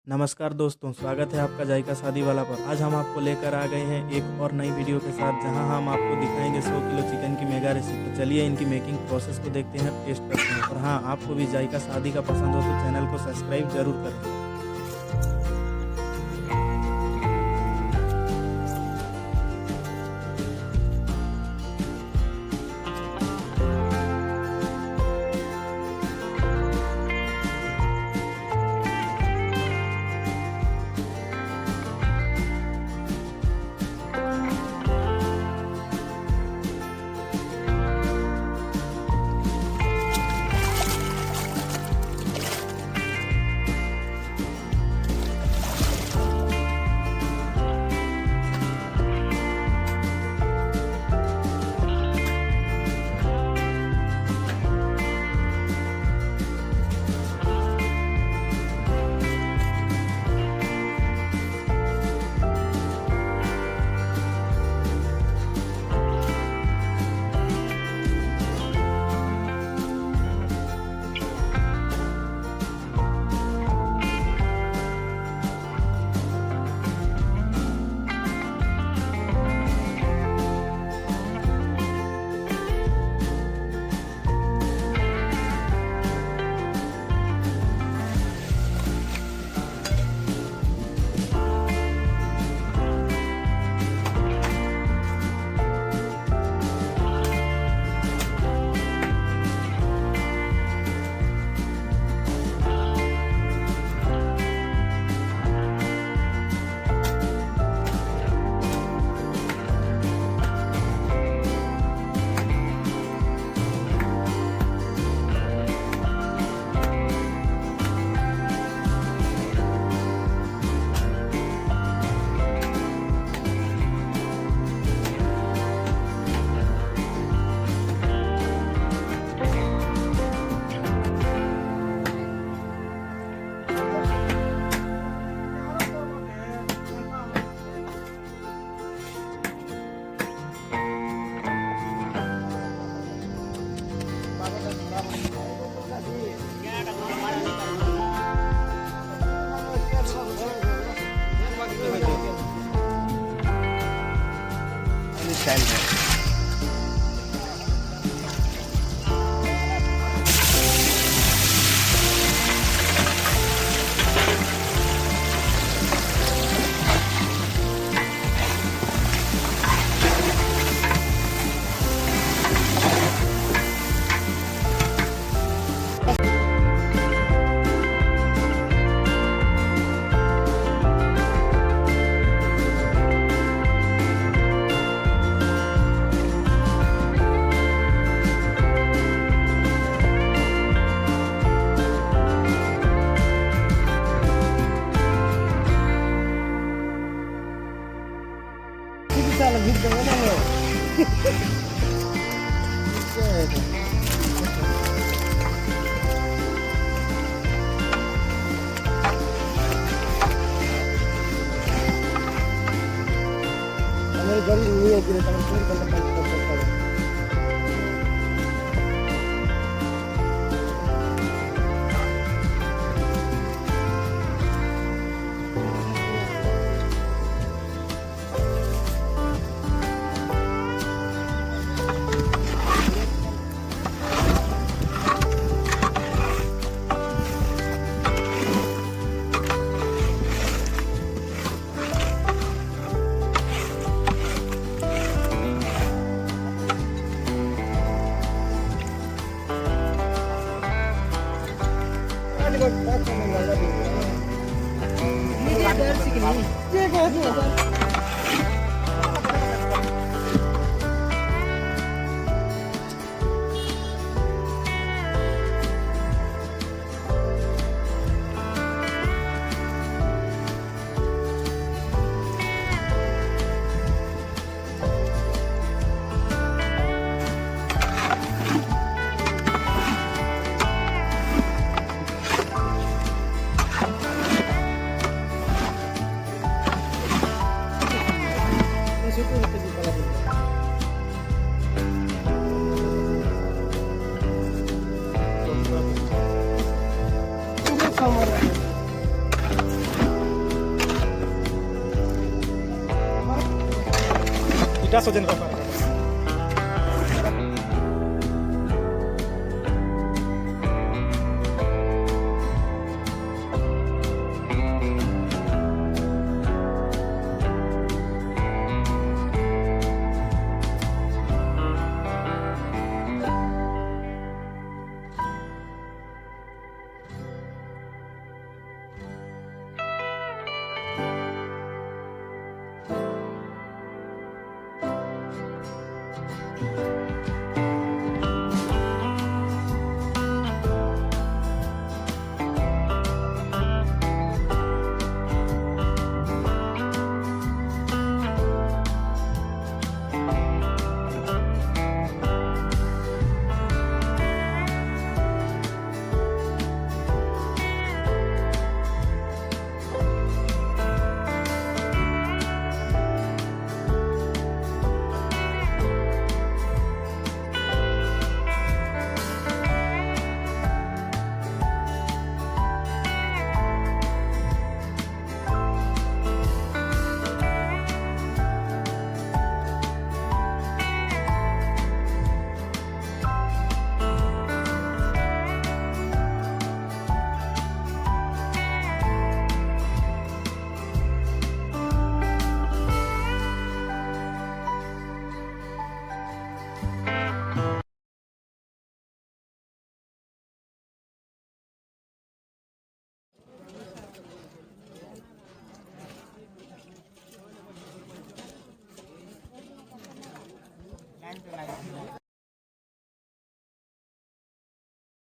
नमस्कार दोस्तों, स्वागत है आपका जायका शादी वाला पर। आज हम आपको लेकर आ गए हैं एक और नई वीडियो के साथ, जहां हम आपको दिखाएंगे 100 किलो चिकन की मेगा रेसिपी। तो चलिए इनकी मेकिंग प्रोसेस को देखते हैं, टेस्ट करते हैं। और हाँ, आपको भी जायका शादी का पसंद हो तो चैनल को सब्सक्राइब जरूर करें। स्टाइल में साला भीग देंगे ना लोग। हमारी गाड़ी नहीं है कि हम पूरी कर सकते हैं। দুটা সজনে পাপড়